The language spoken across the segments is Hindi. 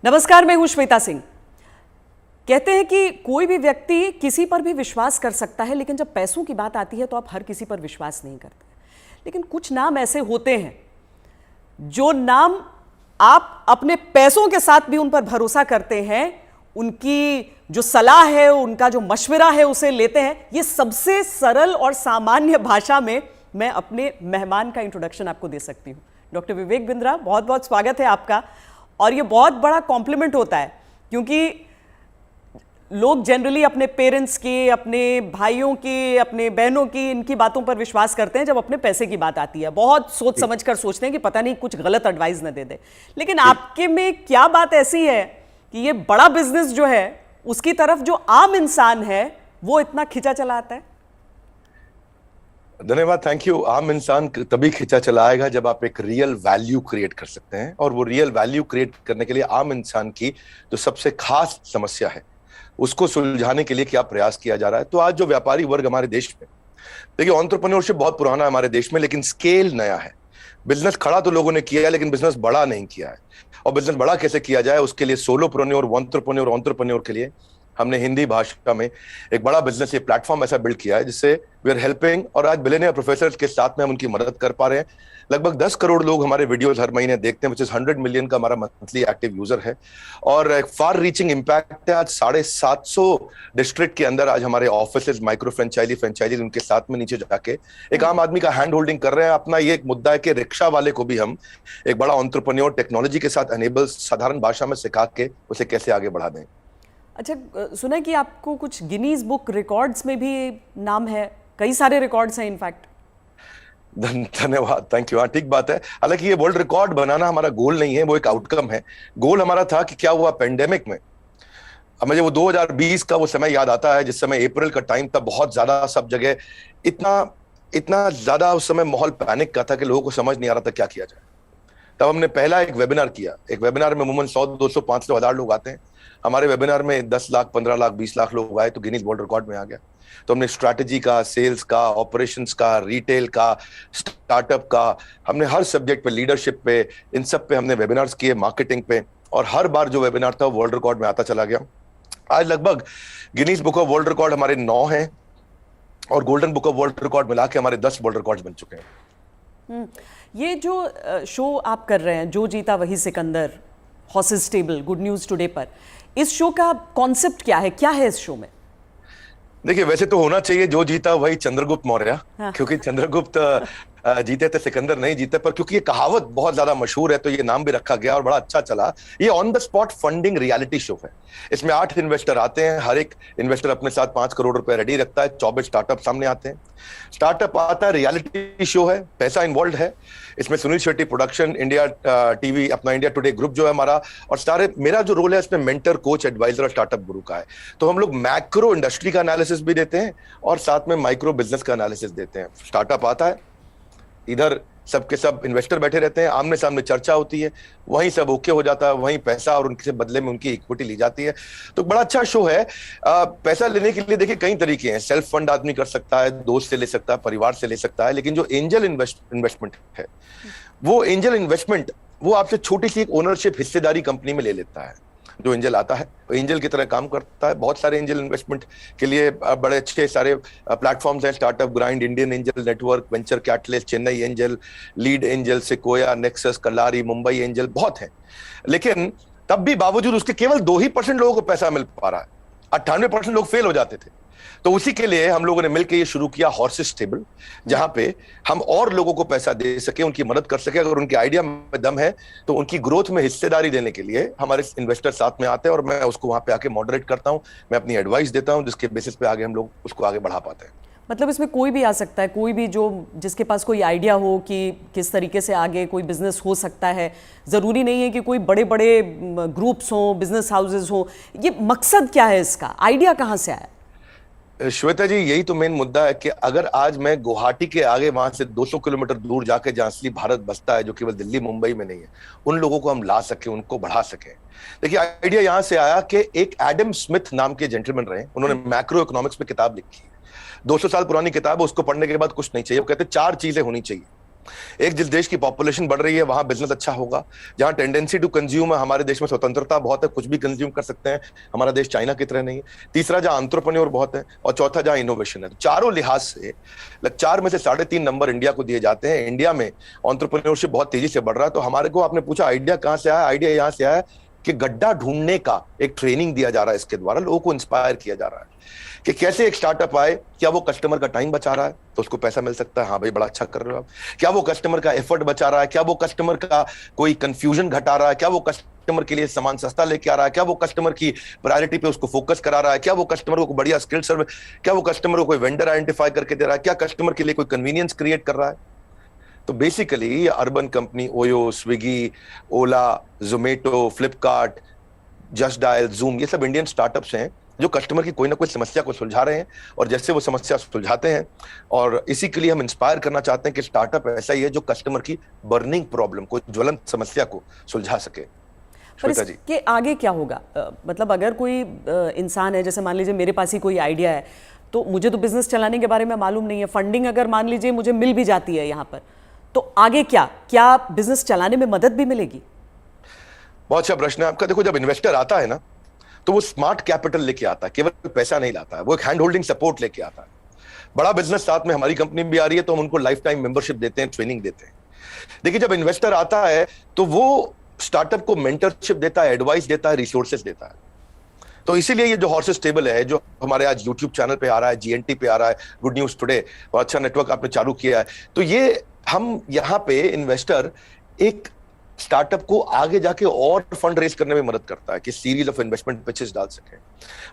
नमस्कार, मैं हूं श्वेता सिंह। कहते हैं कि कोई भी व्यक्ति किसी पर भी विश्वास कर सकता है, लेकिन जब पैसों की बात आती है तो आप हर किसी पर विश्वास नहीं करते। लेकिन कुछ नाम ऐसे होते हैं जो नाम आप अपने पैसों के साथ भी उन पर भरोसा करते हैं, उनकी जो सलाह है, उनका जो मशवरा है उसे लेते हैं। ये सबसे सरल और सामान्य भाषा में मैं अपने मेहमान का इंट्रोडक्शन आपको दे सकती हूँ। डॉक्टर विवेक बिंद्रा, बहुत बहुत स्वागत है आपका। और ये बहुत बड़ा कॉम्प्लीमेंट होता है क्योंकि लोग जनरली अपने पेरेंट्स की, अपने भाइयों की, अपने बहनों की, इनकी बातों पर विश्वास करते हैं। जब अपने पैसे की बात आती है बहुत सोच समझ कर सोचते हैं कि पता नहीं कुछ गलत एडवाइस न दे दे। लेकिन आपके में क्या बात ऐसी है कि ये बड़ा बिजनेस जो है उसकी तरफ जो आम इंसान है वो इतना खिंचा चला आता है? धन्यवाद, थैंक यू। आम इंसान तभी खिंचा चला आएगा जब आप एक रियल वैल्यू क्रिएट कर सकते हैं, और वो रियल वैल्यू क्रिएट करने के लिए आम इंसान की जो सबसे खास समस्या है उसको सुलझाने के लिए क्या प्रयास किया जा रहा है। तो आज जो व्यापारी वर्ग हमारे देश में, देखिए, एंटरप्रेन्योरशिप बहुत पुराना है हमारे देश में, लेकिन स्केल नया है। बिजनेस खड़ा तो लोगों ने किया है, लेकिन बिजनेस बड़ा नहीं किया है। और बिजनेस बड़ा कैसे किया जाए, उसके लिए सोलोप्रेन्योर, एंटरप्रेन्योर के लिए हमने हिंदी भाषा में एक बड़ा बिजनेस, ये प्लेटफॉर्म ऐसा बिल्ड किया है जिससे वी आर हेल्पिंग, और आज बिलियनियर प्रोफेसर्स के साथ में हम उनकी मदद कर पा रहे हैं। लगभग 10 करोड़ लोग हमारे वीडियोस हर महीने देखते हैं, विच इज 100 मिलियन का हमारा मंथली एक्टिव यूजर है, और एक फार रीचिंग इम्पैक्ट है। आज 750 डिस्ट्रिक्ट के अंदर आज हमारे ऑफिस, माइक्रो फ्रेंचाइजी उनके साथ में नीचे जाके एक आम आदमी का हैंड होल्डिंग कर रहे हैं। अपना ये एक मुद्दा है कि रिक्शा वाले को भी हम एक बड़ा एंटरप्रेन्योर टेक्नोलॉजी के साथ एनेबल, साधारण भाषा में सिखा के उसे कैसे आगे बढ़ा दें। अच्छा, सुना है कि आपको कुछ गिनीज बुक रिकॉर्ड्स में भी नाम है, कई सारे रिकॉर्ड्स हैं इनफैक्ट। धन्यवाद, थैंक यू। हाँ, ठीक बात है। हालांकि ये वर्ल्ड रिकॉर्ड बनाना हमारा गोल नहीं है, वो एक आउटकम है। गोल हमारा था कि क्या हुआ पेंडेमिक में। अब मुझे वो 2020 का वो समय याद आता है जिस समय अप्रैल का टाइम था, बहुत ज्यादा सब जगह इतना ज्यादा उस समय माहौल पैनिक का था कि लोगों को समझ नहीं आ रहा था क्या किया जाए। तब हमने पहला एक वेबिनार किया। एक वेबिनार में अमूमन 100, 200, 500, 1000 लोग आते हैं। हमारे वेबिनार में 10 लाख, 15 लाख, 20 लाख लोग आए तो गिनीज वर्ल्ड रिकॉर्ड में आ गया। तो हमने स्ट्रैटेजी का, सेल्स का, ऑपरेशंस का, रिटेल का, स्टार्टअप का, हमने हर सब्जेक्ट पे, लीडरशिप पे, इन सब पे हमने वेबिनार्स किए, मार्केटिंग पे, और हर बार जो वेबिनार था वर्ल्ड रिकॉर्ड में आता चला गया। आज लगभग Guinness book of world record हमारे 9 हैं, और golden book of world record मिला के हमारे 10 वर्ल्ड रिकॉर्ड बन चुके हैं। ये जो शो आप कर रहे हैं, जो जीता वही Sikandar, horses table, good news today पर, इस शो का कॉन्सेप्ट क्या है, क्या है इस शो में? देखिए, वैसे तो होना चाहिए जो जीता वही चंद्रगुप्त मौर्य। हाँ। क्योंकि चंद्रगुप्त जीते थे, सिकंदर नहीं जीते, पर क्योंकि ये कहावत बहुत ज्यादा मशहूर है तो ये नाम भी रखा गया और बड़ा अच्छा चला। ये on the spot funding reality show है। इसमें 8 इन्वेस्टर आते हैं, हर एक इन्वेस्टर अपने साथ 5 करोड़ रुपए रेडी रखता है। 24 स्टार्टअप सामने आते हैं। स्टार्टअप आता है, रियलिटी शो है, पैसा इन्वॉल्व है। इसमें Sunil Shetty production, India TV, अपना इंडिया टुडे ग्रुप जो है हमारा, और सारे, मेरा जो रोल है इसमें मेंटर, कोच, एडवाइजर और स्टार्टअप गुरु का है। तो हम लोग मैक्रो इंडस्ट्री का एनालिसिस भी देते हैं और साथ में माइक्रो बिजनेस का एनालिसिस देते हैं। स्टार्टअप आता है, इधर सबके सब इन्वेस्टर बैठे रहते हैं, आमने सामने चर्चा होती है, वहीं सब ओके हो जाता है, वहीं पैसा और उनके बदले में उनकी इक्विटी ली जाती है। तो बड़ा अच्छा शो है। पैसा लेने के लिए देखिए कई तरीके हैं। सेल्फ फंड आदमी कर सकता है, दोस्त से ले सकता है, परिवार से ले सकता है, लेकिन जो एंजल इन्वेस्टमेंट है, वो एंजल इन्वेस्टमेंट वो आपसे छोटी सी एक ओनरशिप, हिस्सेदारी कंपनी में ले लेता है। जो एंजल आता है एंजल की तरह काम करता है। बहुत सारे एंजल इन्वेस्टमेंट के लिए बड़े अच्छे सारे प्लेटफॉर्म्स हैं, startup grind, Indian angel network, venture catalyst, Chennai angel, lead angel, Sequoia, Nexus, Kalaari, Mumbai angel, बहुत हैं। लेकिन तब भी बावजूद उसके केवल 2% लोगों को पैसा मिल पा रहा है। 98% लोग फेल हो जाते थे। तो उसी के लिए हम लोगों ने मिलकर ये शुरू किया हॉर्सेस टेबल, जहां पे हम और लोगों को पैसा दे सके, उनकी मदद कर सके। अगर उनके आइडिया में दम है तो उनकी ग्रोथ में हिस्सेदारी देने के लिए हमारे इन्वेस्टर साथ में आते हैं, और मैं उसको वहां पे आके मॉडरेट करता हूं, मैं अपनी एडवाइस देता हूं, जिसके बेसिस पे आगे हम लोग उसको आगे बढ़ा पाते हैं। मतलब इसमें कोई भी आ सकता है, कोई भी जो जिसके पास कोई आइडिया हो कि किस तरीके से आगे कोई बिजनेस हो सकता है। ज़रूरी नहीं है कि कोई बड़े बड़े ग्रुप्स हों, बिजनेस हाउसेज हों। ये मकसद क्या है इसका, आइडिया कहाँ से आया? श्वेता जी, यही तो मेन मुद्दा है कि अगर आज मैं गुवाहाटी के आगे वहां से 200 किलोमीटर दूर जाके, जहां असली भारत बसता है, जो केवल दिल्ली मुंबई में नहीं है, उन लोगों को हम ला सके, उनको बढ़ा सके। देखिए, आइडिया यहां से आया कि एक एडम स्मिथ नाम के जेंटलमैन रहे, उन्होंने मैक्रो इकोनॉमिक्स में किताब लिखी है। 200 साल पुरानी किताब है, उसको पढ़ने के बाद कुछ नहीं चाहिए। वो कहते 4 चीजें होनी चाहिए एक जिस देश की पॉपुलेशन बढ़ रही है वहां बिजनेस अच्छा होगा, जहां टेंडेंसी टू कंज्यूम है, हमारे देश में स्वतंत्रता बहुत है, कुछ भी कंज्यूम कर सकते हैं, हमारा देश चाइना की तरह नहीं है। तीसरा, जहां एंटरप्रेन्योर बहुत है, और चौथा जहां इनोवेशन है। चारों लिहाज से 4 में से 3.5 नंबर इंडिया को दिए जाते हैं। इंडिया में एंटरप्रेन्योरशिप बहुत तेजी से बढ़ रहा है। तो हमारे को, आपने पूछा आइडिया कहां से आया, आइडिया यहां से आया कि गड्ढा ढूंढने का एक ट्रेनिंग दिया जा रहा है, इसके द्वारा लोगों को इंस्पायर किया जा रहा है कि कैसे एक स्टार्टअप आए, क्या वो कस्टमर का टाइम बचा रहा है तो उसको पैसा मिल सकता है, हाँ भाई बड़ा अच्छा कर रहे हो आप, क्या वो कस्टमर का एफर्ट बचा रहा है, क्या वो कस्टमर का कोई कंफ्यूजन घटा रहा है, क्या वो कस्टमर के लिए सामान सस्ता लेके आ रहा है, क्या वो कस्टमर की प्रायोरिटी पे उसको फोकस करा रहा है, क्या वो कस्टमर को बढ़िया स्किल सर्विस, क्या वो कस्टमर को कोई वेंडर आइडेंटिफाई करके दे रहा है, क्या कस्टमर के लिए कोई कन्वीनियंस क्रिएट कर रहा है। तो basically Urban Company, OYO, Swiggy, Ola, Zomato, Flipkart, Just Dial, Zoom, ये सब इंडियन स्टार्टअप्स हैं जो कस्टमर की कोई ना कोई समस्या को सुलझा रहे हैं, और जैसे वो समस्या सुलझाते हैं, और इसी के लिए हम इंस्पायर करना चाहते हैं कि स्टार्टअप ऐसा ही है जो कस्टमर की बर्निंग प्रॉब्लम को, ज्वलंत समस्या को सुलझा सके। पर इसके आगे क्या होगा? मतलब अगर कोई इंसान है, जैसे मान लीजिए मेरे पास ही कोई आइडिया है, तो मुझे तो बिजनेस चलाने के बारे में मालूम नहीं है, फंडिंग अगर मान लीजिए मुझे मिल भी जाती है यहाँ पर, तो आगे क्या बिजनेस चलाने में मदद भी मिलेगी? बहुत अच्छा प्रश्न है आपका। देखो, जब इन्वेस्टर आता है ना, तो वो स्मार्ट कैपिटल लेके आता है, केवल पैसा नहीं लाता है, वो एक हैंड होल्डिंग सपोर्ट लेके आता है। बड़ा बिजनेस साथ में हमारी कंपनी भी आ रही है, तो हम उनको लाइफ टाइम मेंबरशिप देते हैं, ट्रेनिंग देते हैं। देखिए, जब इन्वेस्टर आता है तो वो स्टार्टअप को मेंटरशिप देता है, एडवाइस देता है, रिसोर्सेज देता है। तो इसीलिए ये जो हॉर्सेस टेबल है, जो हमारे आज यूट्यूब चैनल पे आ रहा है, जीएनटी पे आ रहा है, गुड न्यूज टुडे, बहुत अच्छा नेटवर्क आपने चालू किया है, तो ये हम यहाँ पे इन्वेस्टर एक स्टार्टअप को आगे जाके और फंड रेज करने में मदद करता है कि सीरीज ऑफ इन्वेस्टमेंट पिचेस डाल सके।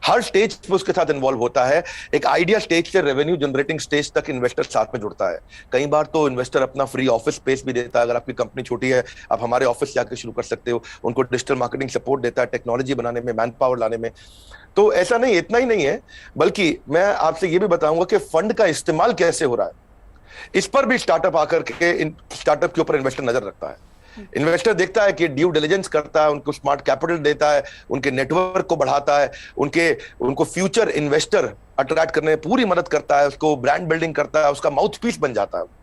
हर स्टेज पे उसके साथ इन्वॉल्व होता है। एक आइडिया स्टेज से रेवेन्यू जनरेटिंग स्टेज तक इन्वेस्टर साथ में जुड़ता है। कई बार तो इन्वेस्टर अपना फ्री ऑफिस स्पेस भी देता है। अगर आपकी कंपनी छोटी है, आप हमारे ऑफिस जाकर शुरू कर सकते हो। उनको डिजिटल मार्केटिंग सपोर्ट देता है, टेक्नोलॉजी बनाने में, मैन पावर लाने में। तो ऐसा नहीं, इतना ही नहीं है, बल्कि मैं आपसे ये भी बताऊंगा कि फंड का इस्तेमाल कैसे हो रहा है, इस पर भी स्टार्टअप आकर के स्टार्टअप के ऊपर इन्वेस्टर नजर रखता है। इन्वेस्टर देखता है कि ड्यू डिलिजेंस करता है, उनको स्मार्ट कैपिटल देता है, उनके नेटवर्क को बढ़ाता है, उनको फ्यूचर इन्वेस्टर अट्रैक्ट करने में पूरी मदद करता है, उसको ब्रांड बिल्डिंग करता है, उसका माउथ पीस बन जाता है।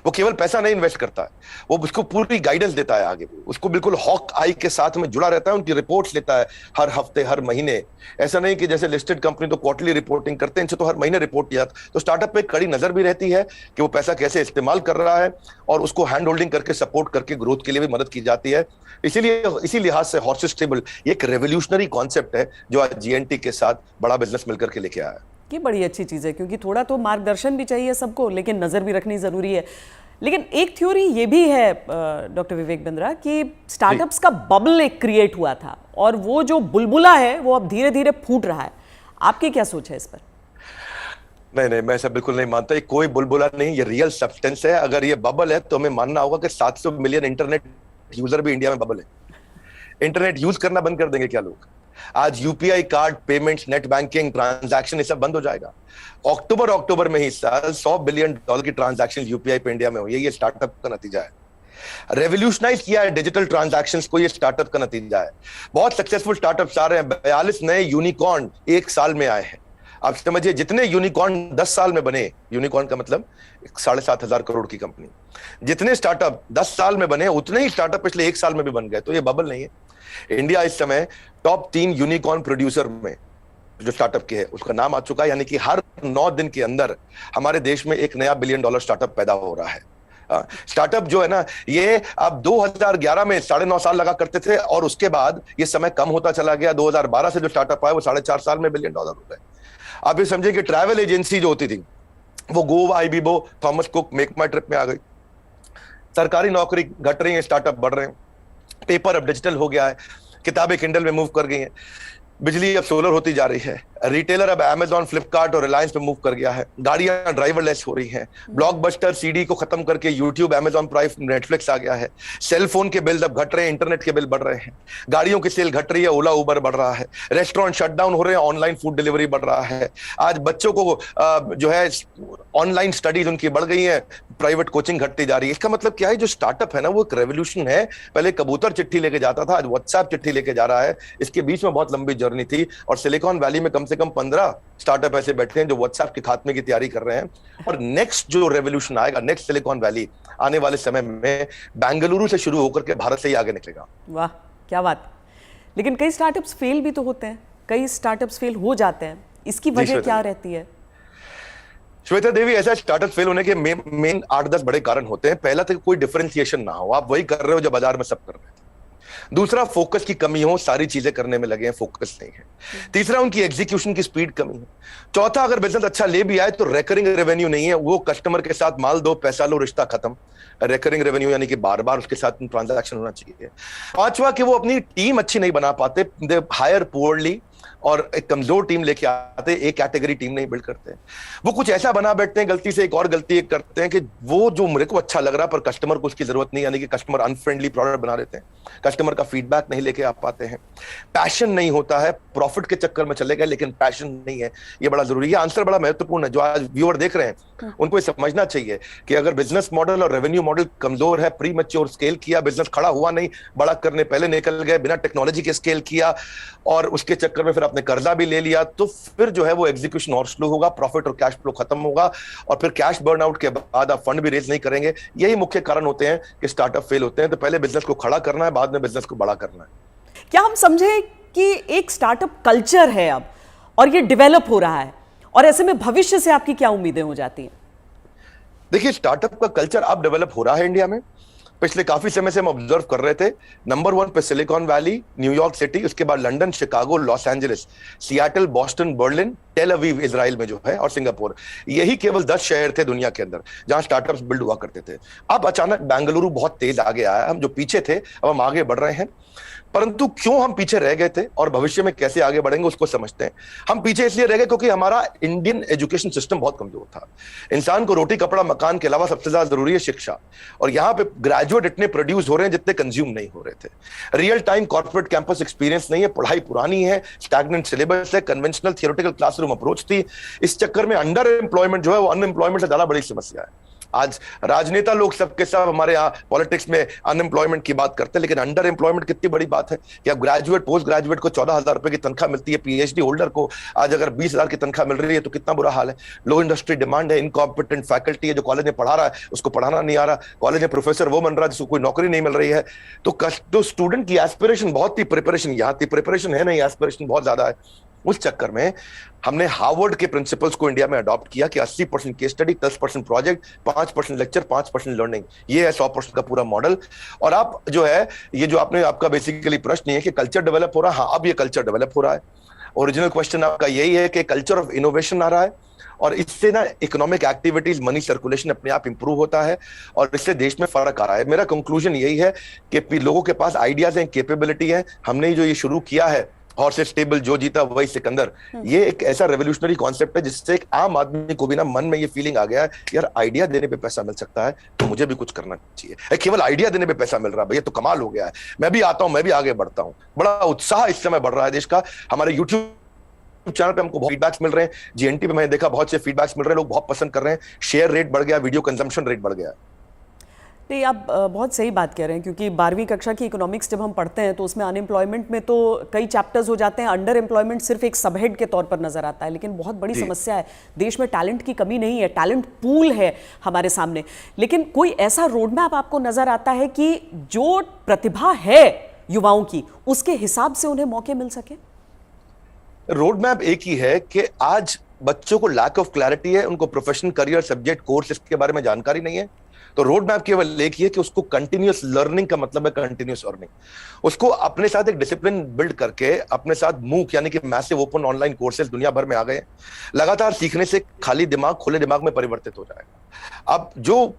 वो केवल पैसा नहीं इन्वेस्ट करता है, वो उसको पूरी गाइडेंस देता है आगे, उसको बिल्कुल हॉक आई के साथ में जुड़ा रहता है, उनकी रिपोर्ट्स लेता है हर हफ्ते, हर महीने। ऐसा नहीं कि जैसे लिस्टेड कंपनी तो क्वार्टरली रिपोर्टिंग करते हैं, इनसे तो हर महीने रिपोर्ट किया। तो स्टार्टअप पे कड़ी नजर भी रहती है कि वो पैसा कैसे इस्तेमाल कर रहा है, और उसको हैंड होल्डिंग करके सपोर्ट करके ग्रोथ के लिए भी मदद की जाती है। इसीलिए इसी लिहाज से हॉर्सेस टेबल एक रेवोल्यूशनरी कॉन्सेप्ट है जो आज जीएनटी के साथ बड़ा बिजनेस मिलकर के लेके आया है। ये बड़ी अच्छी चीज़ है, क्योंकि थोड़ा तो मार्गदर्शन भी चाहिए सबको, लेकिन नज़र भी रखनी ज़रूरी है। लेकिन एक थ्योरी ये भी है डॉक्टर विवेक बिंद्रा कि स्टार्टअप्स का बबल एक क्रिएट हुआ था, और वो जो बुलबुला है वो अब धीरे धीरे फूट रहा है। आपकी क्या सोच है इस पर? नहीं, मैं ऐसा बिल्कुल नहीं मानता। ये कोई बुलबुला नहीं, ये रियल सब्सटेंस है। अगर ये बबल है तो हमें मानना होगा कि 700 मिलियन इंटरनेट यूजर भी इंडिया में बबल है। इंटरनेट यूज करना बंद कर देंगे क्या लोग? आज UPI card payments, net banking, transaction, ये सब बंद हो जाएगा। अक्टूबर में ही साल $100 बिलियन की ट्रांजैक्शन यूपीआई पे इंडिया में हुई है। ये स्टार्टअप का नतीजा है। रेवोल्यूशनाइज किया है डिजिटल ट्रांजैक्शंस को, ये स्टार्टअप का नतीजा है। बहुत सक्सेसफुल स्टार्टअप्स आ रहे हैं। 42 नए यूनिकॉर्न 1 साल में आए हैं। आप समझिए, जितने यूनिकॉर्न 10 साल में बने, यूनिकॉर्न का मतलब 7,500 करोड़ की कंपनी, जितने स्टार्टअप 10 साल में बने, उतने ही स्टार्टअप पिछले 1 साल में भी बन गए। तो ये बबल नहीं है। इंडिया इस समय टॉप 3 यूनिकॉर्न प्रोड्यूसर में जो स्टार्टअप के है उसका नाम आ चुका है। यानी कि हर 9 दिन के अंदर हमारे देश में एक नया $1 बिलियन स्टार्टअप पैदा हो रहा है। स्टार्टअप जो है ना, ये आप 2011 में 9.5 साल लगा करते थे, और उसके बाद ये समय कम होता चला गया। 2012 से जो स्टार्टअप आया वो 4.5 साल में $1 बिलियन हो गए। आप ये समझिए कि ट्रैवल एजेंसी जो होती थी वो Goibibo, Thomas Cook, MakeMyTrip में आ गई। सरकारी नौकरी घट रही है, स्टार्टअप बढ़ रहे हैं। पेपर अब डिजिटल हो गया है, किताबें किंडल में मूव कर गई हैं, बिजली अब सोलर होती जा रही है, रिटेलर अब अमेजॉन, फ्लिपकार्ट और रिलायंस पे मूव कर गया है, गाड़ियां ड्राइवरलेस हो रही हैं, ब्लॉकबस्टर सीडी को खत्म करके यूट्यूब, अमेजॉन प्राइम, नेटफ्लिक्स आ गया है, सेल फोन के बिल अब घट रहे हैं, इंटरनेट के बिल बढ़ रहे हैं, गाड़ियों की सेल घट रही है, ओला उबर बढ़ रहा है, रेस्टोरेंट शटडाउन हो रहे हैं, ऑनलाइन फूड डिलीवरी बढ़ रहा है। आज बच्चों को जो है ऑनलाइन स्टडीज उनकी बढ़ गई है, प्राइवेट कोचिंग घटती जा रही है। इसका मतलब क्या है, जो स्टार्टअप है ना वो एक रेवोल्यूशन है। पहले कबूतर चिट्ठी लेके जाता था, आज व्हाट्सएप चिट्ठी लेके जा रहा है। इसके बीच में बहुत लंबी जर्नी थी, और सिलिकॉन वैली में कम से कम 15 स्टार्टअप ऐसे बैठे हैं जो व्हाट्सएप के खात्मे की तैयारी कर रहे हैं। और नेक्स्ट जो रेवोल्यूशन आएगा, नेक्स्ट सिलिकॉन वैली आने वाले समय में बेंगलुरु से शुरू होकर के भारत से ही आगे निकलेगा। वाह, क्या बात। लेकिन कई स्टार्टअप्स फेल भी तो होते हैं, कई स्टार्टअप्स फेल हो जाते हैं, इसकी वजह क्या रहती है? श्वेता देवी, ऐसा स्टार्टअप फेल होने के मेन 8-10 बड़े कारण होते हैं। पहला तो कोई डिफरेंशिएशन ना हो, आप वही कर रहे हो जो बाजार में सब कर रहे हैं। दूसरा, फोकस की कमी हो, सारी चीजें करने में लगे हैं, फोकस नहीं है। तीसरा, उनकी एग्जीक्यूशन की स्पीड कमी है। चौथा, अगर बिजनेस अच्छा ले भी आए तो रेकरिंग रेवेन्यू नहीं है, वो कस्टमर के साथ माल दो पैसा लो रिश्ता खत्म। रेकरिंग रेवेन्यू यानी कि बार बार उसके साथ ट्रांजैक्शन होना चाहिए। पांचवा, कि वो अपनी टीम अच्छी नहीं बना पाते, दे हायर पुअरली, और एक कमजोर टीम लेके आते, एक कैटेगरी टीम नहीं बिल्ड करते। वो कुछ ऐसा बना बैठते हैं, गलती से एक और गलती एक करते हैं कि वो जो मेरे को अच्छा लग रहा पर कस्टमर को उसकी जरूरत नहीं, यानी कि कस्टमर अनफ्रेंडली प्रोडक्ट बना देते हैं, कस्टमर का फीडबैक नहीं लेके आ पाते हैं। पैशन नहीं होता है, प्रॉफिट के चक्कर में चले गए लेकिन पैशन नहीं है, ये बड़ा जरूरी है। आंसर बड़ा महत्वपूर्ण है। जो आज व्यूअर देख रहे हैं उनको ये समझना चाहिए कि अगर बिजनेस मॉडल और रेवेन्यू मॉडल कमजोर है, प्री मैच्योर स्केल किया, बिजनेस खड़ा हुआ नहीं, बड़ा करने पहले निकल गए, बिना टेक्नोलॉजी के स्केल किया और उसके चक्कर में फिर आपने कर्जा भी ले लिया, तो फिर जो है वो एग्जीक्यूशन और स्लो होगा, प्रॉफिट और कैश फ्लो खत्म होगा, और फिर कैश बर्नआउट के बाद आप फंड भी रेज नहीं करेंगे। यही मुख्य कारण होते हैं कि स्टार्टअप फेल होते हैं। तो पहले बिजनेस को खड़ा करना है, बाद में बिजनेस को बड़ा करना है। क्या हम समझे कि एक स्टार्टअप कल्चर है अब, और ये डेवलप हो रहा है, और ऐसे में भविष्य से आपकी क्या उम्मीदें हो जाती हैं? देखिए, स्टार्टअप का कल्चर अब डेवलप हो रहा है इंडिया में। पिछले काफी समय से हम ऑब्जर्व कर रहे थे, नंबर 1 पे सिलिकॉन वैली, न्यूयॉर्क सिटी, उसके बाद London, Chicago, Los Angeles, Seattle, Boston, Berlin, Tel Aviv Israel में जो है, और सिंगापुर। यही केवल 10 शहर थे दुनिया के अंदर जहां स्टार्टअप्स बिल्ड हुआ करते थे। अब अचानक बेंगलुरु बहुत तेज आगे आया। हम जो पीछे थे अब हम आगे बढ़ रहे हैं। परंतु क्यों हम पीछे रह गए थे और भविष्य में कैसे आगे बढ़ेंगे उसको समझते हैं। हम पीछे इसलिए रह गए क्योंकि हमारा इंडियन एजुकेशन सिस्टम बहुत कमजोर था। इंसान को रोटी कपड़ा मकान के अलावा सबसे ज्यादा जरूरी है शिक्षा, और यहाँ पे ग्रेजुएट इतने प्रोड्यूस हो रहे हैं जितने कंज्यूम नहीं हो रहे थे। Real time corporate campus experience नहीं है, पढ़ाई पुरानी है, स्टैग्नेंट सिलेबस है, कन्वेंशनल थियोरेटिकल क्लासरूम अप्रोच थी। इस चक्कर में अंडर एम्प्लॉयमेंट जो है वो अनएम्प्लॉयमेंट से ज्यादा बड़ी समस्या है। आज राजनेता लोग सबके सब हमारे यहाँ पॉलिटिक्स में अनएम्प्लॉयमेंट की बात करते हैं, लेकिन अंडर एम्प्लॉयमेंट कितनी बड़ी बात है कि अब ग्रेजुएट पोस्ट ग्रेजुएट को 14,000 रुपए की तनख्वाह मिलती है, पीएचडी होल्डर को आज अगर 20,000 की तनख्वाह मिल रही है तो कितना बुरा हाल है। लो इंडस्ट्री डिमांड है, इनकॉम्पिटेंट फैकल्टी है, जो कॉलेज में पढ़ा रहा है उसको पढ़ाना नहीं आ रहा, कॉलेज में प्रोफेसर वो बन रहा है जिसको कोई नौकरी नहीं मिल रही है। तो स्टूडेंट की एस्पिरेशन बहुत थी, प्रिपरेशन यहाँ थी, प्रिपरेशन है नहीं, एस्पिरेशन बहुत ज्यादा है। उस चक्कर में हमने हार्वर्ड के प्रिंसिपल्स को इंडिया में अडॉप्ट किया कि 80% case study, 10% project, 5% lecture, 5% learning, ये है 100% का पूरा मॉडल। और आप जो है ये जो आपका बेसिकली प्रश्न है कि कल्चर डेवलप हो रहा है, हाँ अब ये कल्चर डेवलप हो रहा है। ओरिजिनल क्वेश्चन आपका यही है कि कल्चर ऑफ इनोवेशन आ रहा है, और इससे ना इकोनॉमिक एक्टिविटीज, मनी सर्कुलेशन अपने आप इंप्रूव होता है, और इससे देश में फर्क आ रहा है। मेरा कंक्लूजन यही है कि लोगों के पास आइडियाज हैं, कैपेबिलिटी है। हमने जो ये शुरू किया है हॉर्सेस टेबल, जो जीता वही सिकंदर, ये एक ऐसा रेवोल्यूशनरी कॉन्सेप्ट है जिससे एक आम आदमी को भी ना मन में ये फीलिंग आ गया है यार आइडिया देने पे पैसा मिल सकता है तो मुझे भी कुछ करना चाहिए। केवल आइडिया देने पे पैसा मिल रहा है, भैया तो कमाल हो गया है, मैं भी आता हूं, मैं भी आगे बढ़ता हूं। बड़ा उत्साह इस समय बढ़ रहा है देश का। हमारे यूट्यूब चैनल पे हमको बहुत फीडबैक्स मिल रहे हैं, जीएनटी पे मैंने देखा बहुत से फीडबैक्स मिल रहे हैं, लोग बहुत पसंद कर रहे हैं, शेयर रेट बढ़ गया, वीडियो कंजम्पशन रेट बढ़ गया। नहीं, आप बहुत सही बात कह रहे हैं, क्योंकि 12वीं कक्षा की इकोनॉमिक्स जब हम पढ़ते हैं तो उसमें अनएम्प्लॉयमेंट में तो कई चैप्टर्स हो जाते हैं, अंडर एम्प्लॉयमेंट सिर्फ एक सबहेड के तौर पर नजर आता है। लेकिन बहुत बड़ी समस्या है, देश में टैलेंट की कमी नहीं है, टैलेंट पूल है हमारे सामने। लेकिन कोई ऐसा रोड मैप आपको नजर आता है कि जो प्रतिभा है युवाओं की उसके हिसाब से उन्हें मौके मिल सके? रोड मैप एक ही है कि आज बच्चों को लैक ऑफ क्लैरिटी है, उनको प्रोफेशनल करियर सब्जेक्ट कोर्स इसके बारे में जानकारी नहीं है। तो रोड मैप केवल एक ही है कि उसको कंटिन्यूअस लर्निंग का मतलब है कंटिन्यूअस अर्निंग। उसको अपने साथ एक डिसिप्लिन बिल्ड करके अपने साथ मूक यानी कि मैसिव ओपन ऑनलाइन कोर्सेज दुनिया भर में आ गए, लगातार सीखने से खाली दिमाग खुले दिमाग में परिवर्तित हो जाएगा। अब जो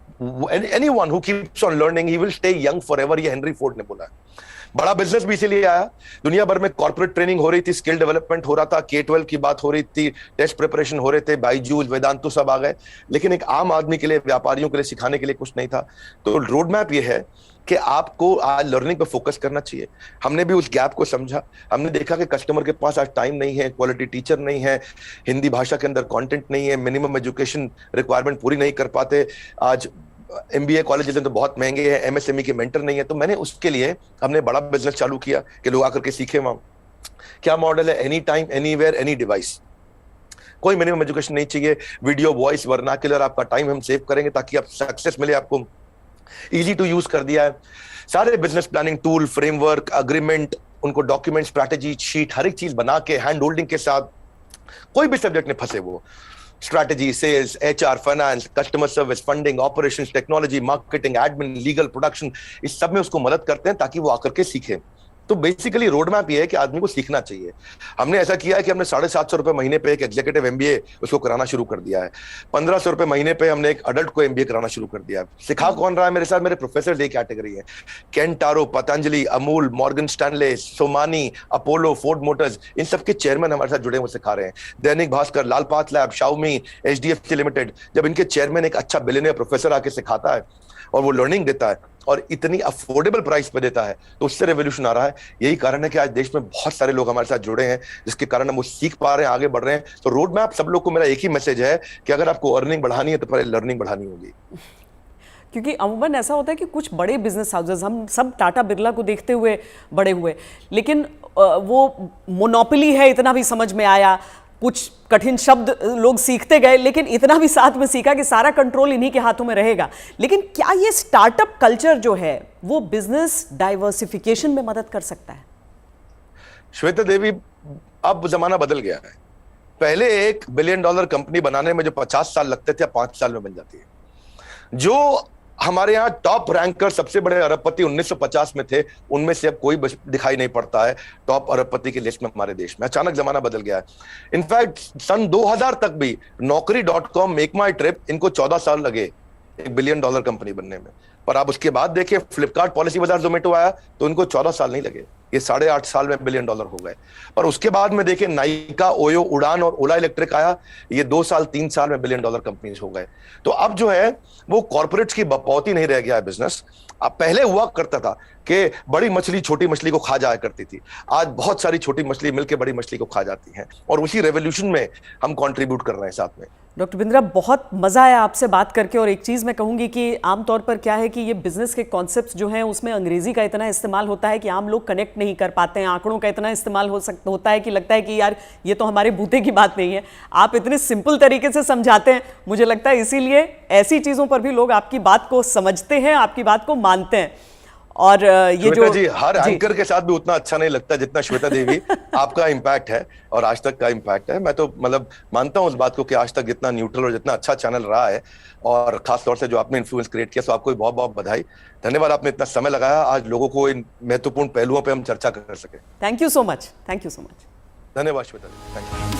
anyone who keeps on learning he will stay young forever, ये हेनरी फोर्ड ने बोला है। बड़ा बिजनेस भी इसीलिए आया, दुनिया भर में कॉर्पोरेट ट्रेनिंग हो रही थी, स्किल डेवलपमेंट हो रहा था, K-12 की बात हो रही थी, टेस्ट प्रिपरेशन हो रहे थे, बायजूस, वेदांतु सब आ गए, लेकिन एक आम आदमी के लिए, व्यापारियों के लिए सिखाने के लिए कुछ नहीं था। तो रोड मैप ये है कि आपको आज लर्निंग पे फोकस करना चाहिए। हमने भी उस गैप को समझा, हमने देखा कि कस्टमर के पास आज टाइम नहीं है, क्वालिटी टीचर नहीं है, हिंदी भाषा के अंदर कंटेंट नहीं है, मिनिमम एजुकेशन रिक्वायरमेंट पूरी नहीं कर पाते, आज MBA कॉलेजेस तो बहुत महंगे हैं, MSME के मेंटर नहीं है। तो मैंने उसके लिए हमने बड़ा बिजनेस चालू किया कि लोग आकर के सीखे वहां। क्या मॉडल है? Any time, anywhere, any device. कोई मिनिमम एजुकेशन नहीं चाहिए। वीडियो, वॉइस, वर्नाक्युलर, आपका टाइम हम सेव करेंगे ताकि आप सक्सेस मिले आपको। इजी टू यूज कर दिया है। सारे business planning tool, framework, agreement, उनको डॉक्यूमेंट, स्ट्रैटेजी शीट, हर एक चीज बना के हैंड होल्डिंग के साथ, कोई भी सब्जेक्ट में फंसे वो, strategy, sales, HR, finance, customer service, funding, operations, technology, marketing, admin, legal, production, इस सब में उसको मदद करते हैं ताकि वो आकर के सीखे। तो बेसिकली रोड मैप ये है कि आदमी को सीखना चाहिए। हमने ऐसा किया है कि हमने 750 रुपए महीने पे एक एग्जीक्यूटिव एमबीए उसको कराना शुरू कर दिया है। 1500 रुपए महीने पे हमने एक अडल्ट को एमबीए कराना शुरू कर दिया है। सिखा कौन रहा है मेरे साथ? मेरे प्रोफेसर एक कैटेगरी है। Kent RO, Patanjali, Amul, Morgan Stanley, Somany, Apollo, Ford Motors, इन सबके चेयरमैन हमारे साथ जुड़े हुए सिखा रहे हैं। Dainik Bhaskar, Lal Path lab, Xiaomi, HDFC limited, जब इनके चेयरमैन एक अच्छा बिलियनियर प्रोफेसर आके सिखाता है और वो लर्निंग देता है और इतनी अफोर्डेबल प्राइस पे देता है, तो उससे रेवोल्यूशन आ रहा है। यही कारण है कि आज देश में बहुत सारे लोग हमारे साथ जुड़े हैं, जिसके कारण हम वो सीख पा रहे हैं, आगे बढ़ रहे हैं। तो रोड मैप सब लोग को मेरा एक ही मैसेज है कि अगर आपको अर्निंग बढ़ानी है तो पहले लर्निंग बढ़ानी होगी। क्योंकि अमूमन ऐसा होता है कि कुछ बड़े बिजनेस हाउसेस, हम सब टाटा बिरला को देखते हुए बड़े हुए, लेकिन वो मोनोपोली है इतना भी समझ में आया। कुछ कठिन शब्द लोग सीखते गए, लेकिन इतना भी साथ में सीखा कि सारा कंट्रोल इन्हीं के हाथों में रहेगा। लेकिन क्या ये स्टार्टअप कल्चर जो है वो बिजनेस डाइवर्सिफिकेशन में मदद कर सकता है? श्वेता देवी, अब जमाना बदल गया है। पहले $1 बिलियन कंपनी बनाने में जो 50 साल लगते थे, 5 साल में बन जाती है। जो हमारे यहाँ टॉप रैंकर सबसे बड़े अरबपति 1950 में थे, उनमें से अब कोई दिखाई नहीं पड़ता है टॉप अरबपति की लिस्ट में हमारे देश में। अचानक जमाना बदल गया है। इनफैक्ट सन 2000 तक भी नौकरी.com, मेक माई ट्रिप, इनको 14 साल लगे $1 बिलियन कंपनी बनने में। पर आप उसके बाद देखिए, फ्लिपकार्ट, पॉलिसी बाजार, जोमेटो आया तो इनको 14 साल नहीं लगे, ये 8.5 साल में $1 बिलियन हो गए। पर उसके बाद में देखिए, नाइका, ओयो, उड़ान और ओला इलेक्ट्रिक आया, ये 2 साल 3 साल में $1 बिलियन कंपनीज हो गए। तो अब जो है वो कॉर्पोरेट्स की बपौती नहीं रह गया है बिजनेस। अब पहले हुआ करता था कि बड़ी मछली छोटी मछली को खा जाया करती थी, आज बहुत सारी छोटी मछली मिलकर बड़ी मछली को खा जाती हैं, और उसी रेवोल्यूशन में हम कंट्रीब्यूट कर रहे हैं साथ में। डॉक्टर बिंद्रा, बहुत मज़ा आया आपसे बात करके। और एक चीज़ मैं कहूँगी कि आमतौर पर क्या है कि ये बिजनेस के कॉन्सेप्ट्स जो हैं उसमें अंग्रेजी का इतना इस्तेमाल होता है कि आम लोग कनेक्ट नहीं कर पाते हैं। आंकड़ों का इतना इस्तेमाल होता है कि लगता है कि यार ये तो हमारे बूते की बात नहीं है। आप इतने सिंपल तरीके से समझाते हैं, मुझे लगता है इसीलिए ऐसी चीज़ों पर भी लोग आपकी बात को समझते हैं, आपकी बात को मानते हैं। और ये जो जी, हर एंकर के साथ भी उतना अच्छा नहीं लगता जितना श्वेता देवी आपका इम्पैक्ट है और आज तक का इम्पैक्ट है। मैं तो मतलब मानता हूं उस बात को कि आज तक जितना न्यूट्रल और जितना अच्छा चैनल रहा है, और खास तौर से जो आपने इन्फ्लुएंस क्रिएट किया, तो आपको बहुत बहुत बधाई। धन्यवाद, आपने इतना समय लगाया आज लोगों को इन महत्वपूर्ण पहलुओं पर हम चर्चा कर सके। Thank you so much. Thank you so much. धन्यवाद श्वेता देवी, थैंक यू।